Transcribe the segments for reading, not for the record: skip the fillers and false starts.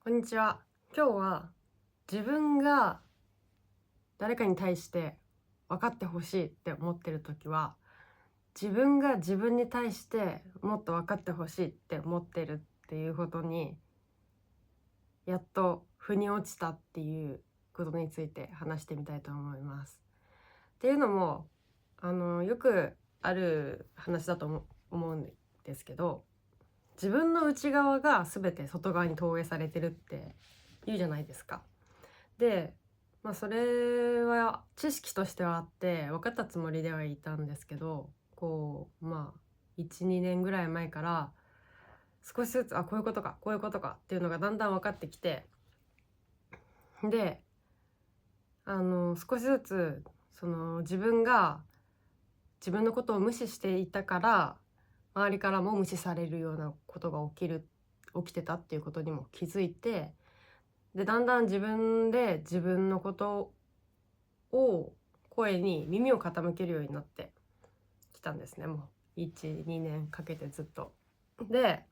こんにちは。今日は自分が誰かに対して分かってほしいって思ってる時は、自分が自分に対してもっと分かってほしいって思ってるっていうことにやっと腑に落ちたっていうことについて話してみたいと思います。っていうのもよくある話だと思うんですけど、自分の内側が全て外側に投影されてるって言うじゃないですか。で、それは知識としてはあって分かったつもりではいたんですけど、1、2年ぐらい前から少しずつこういうことかこういうことかっていうのがだんだん分かってきて、で少しずつ自分が自分のことを無視していたから周りからも無視されるようなことが起きてたっていうことにも気づいて、でだんだん自分で自分のことを声に耳を傾けるようになってきたんですね。もう1、2年かけてずっと。で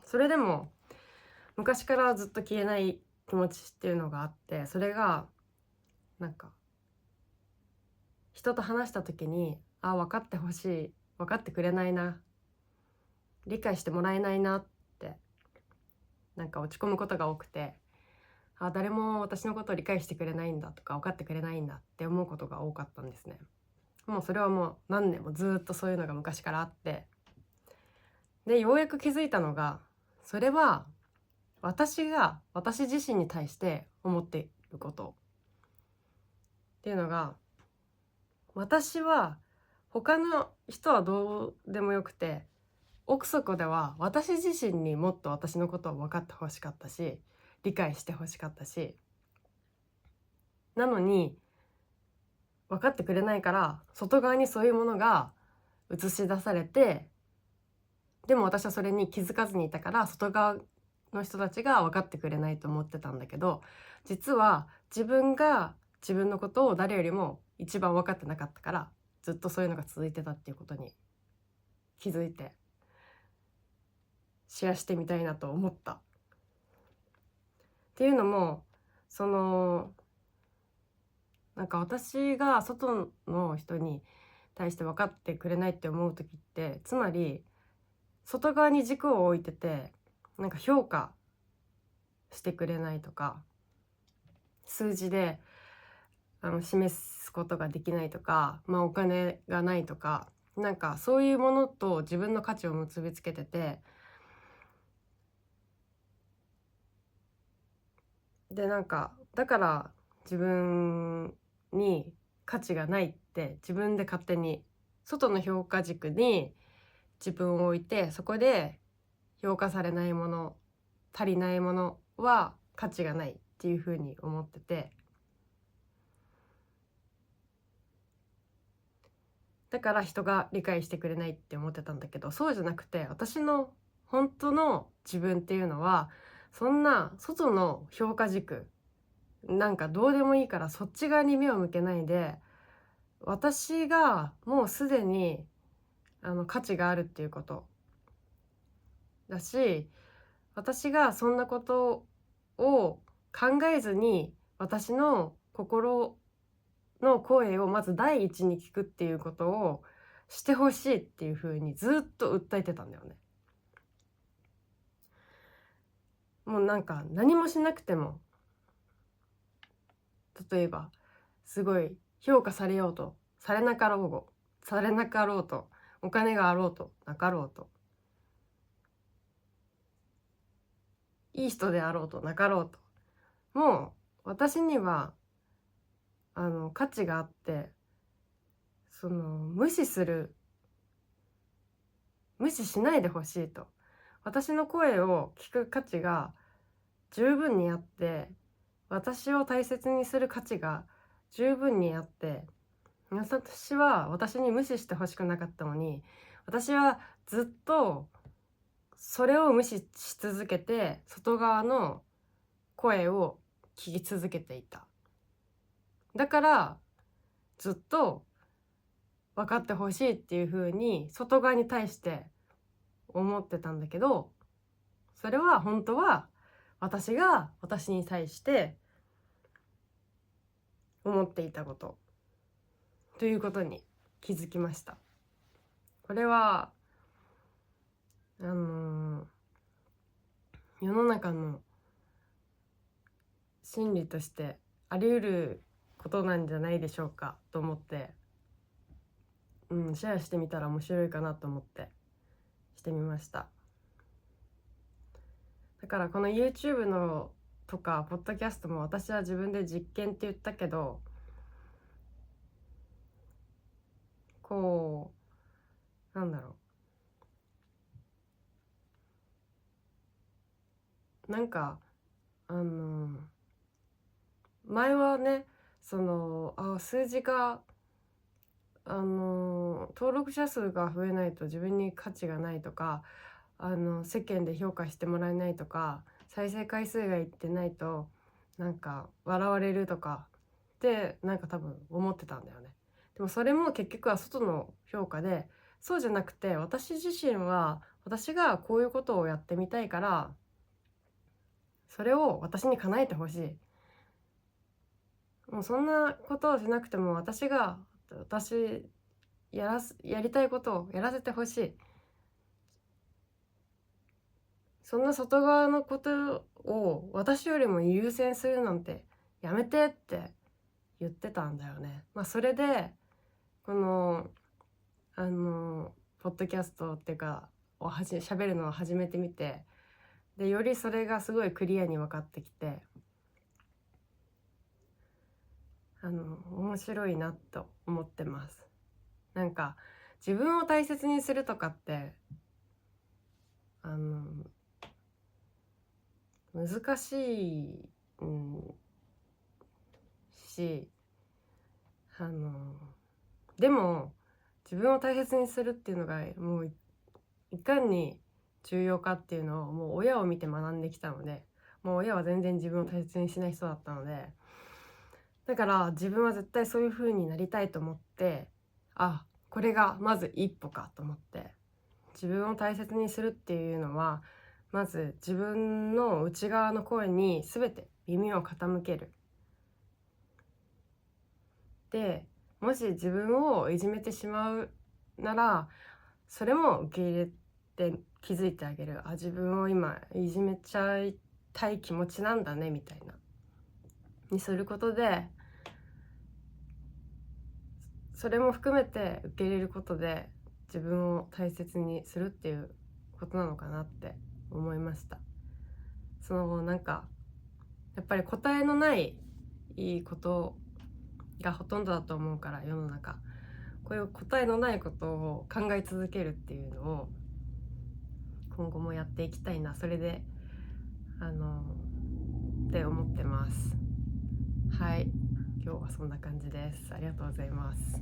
それでも昔からずっと消えない気持ちっていうのがあって、それがなんか人と話した時に分かってほしい、分かってくれないな、理解してもらえないなって落ち込むことが多くて、誰も私のことを理解してくれないんだとか分かってくれないんだって思うことが多かったんですね。もうそれはもう何年もずっとそういうのが昔からあって、でようやく気づいたのが、それは私が私自身に対して思っていることっていうのが、私は他の人はどうでもよくて、奥底では私自身にもっと私のことを分かってほしかったし、理解してほしかったし、なのに分かってくれないから、外側にそういうものが映し出されて、でも私はそれに気づかずにいたから、外側の人たちが分かってくれないと思ってたんだけど、実は自分が自分のことを誰よりも一番分かってなかったから、ずっとそういうのが続いてたっていうことに気づいて、シェアしてみたいなと思った。っていうのも、私が外の人に対して分かってくれないって思う時って、つまり外側に軸を置いてて、評価してくれないとか、数字で示すことができないとか、お金がないとか、そういうものと自分の価値を結びつけてて、でだから自分に価値がないって自分で勝手に外の評価軸に自分を置いて、そこで評価されないもの、足りないものは価値がないっていうふうに思ってて、だから人が理解してくれないって思ってたんだけど、そうじゃなくて、私の本当の自分っていうのは、そんな外の評価軸どうでもいいから、そっち側に目を向けないで、私がもうすでに価値があるっていうことだし、私がそんなことを考えずに私の心の声をまず第一に聞くっていうことをしてほしいっていう風にずっと訴えてたんだよね。もう何もしなくても、例えばすごい評価されようとされなかろうと、お金があろうとなかろうと、いい人であろうとなかろうと、もう私には価値があって、無視しないでほしいと。私の声を聞く価値が十分にあって、私を大切にする価値が十分にあって、私は私に無視してほしくなかったのに、私はずっとそれを無視し続けて、外側の声を聞き続けていた。だからずっと分かってほしいっていう風に外側に対して思ってたんだけど、それは本当は私が私に対して思っていたことということに気づきました。これは世の中の真理としてあり得ることなんじゃないでしょうかと思って、シェアしてみたら面白いかなと思ってしてみました。だからこの YouTube のとかポッドキャストも私は自分で実験って言ったけど、こうなんだろう、なんか前はね、数字が登録者数が増えないと自分に価値がないとか、世間で評価してもらえないとか、再生回数がいってないとなんか笑われるとかってなんか多分思ってたんだよね。でもそれも結局は外の評価で、そうじゃなくて私自身は私がこういうことをやってみたいから、それを私に叶えてほしい。もうそんなことをしなくても私やりたいことをやらせてほしい。そんな外側のことを私よりも優先するなんてやめてって言ってたんだよね。それでこのポッドキャストっていうか喋るのを始めてみて、でよりそれがすごいクリアに分かってきて、面白いなと思ってます。なんか自分を大切にするとかって難しい、し、でも自分を大切にするっていうのがもういかに重要かっていうのをもう親を見て学んできたので、もう親は全然自分を大切にしない人だったので、だから自分は絶対そういう風になりたいと思って、これがまず一歩かと思って、自分を大切にするっていうのはまず自分の内側の声に全て耳を傾ける。でもし自分をいじめてしまうならそれも受け入れて気づいてあげる。自分を今いじめちゃいたい気持ちなんだねみたいなにすることで、それも含めて受け入れることで自分を大切にするっていうことなのかなって思いました。なんかやっぱり答えのないことがほとんどだと思うから、世の中こういう答えのないことを考え続けるっていうのを今後もやっていきたいな、それでって思ってます。はい、今日はそんな感じです。ありがとうございます。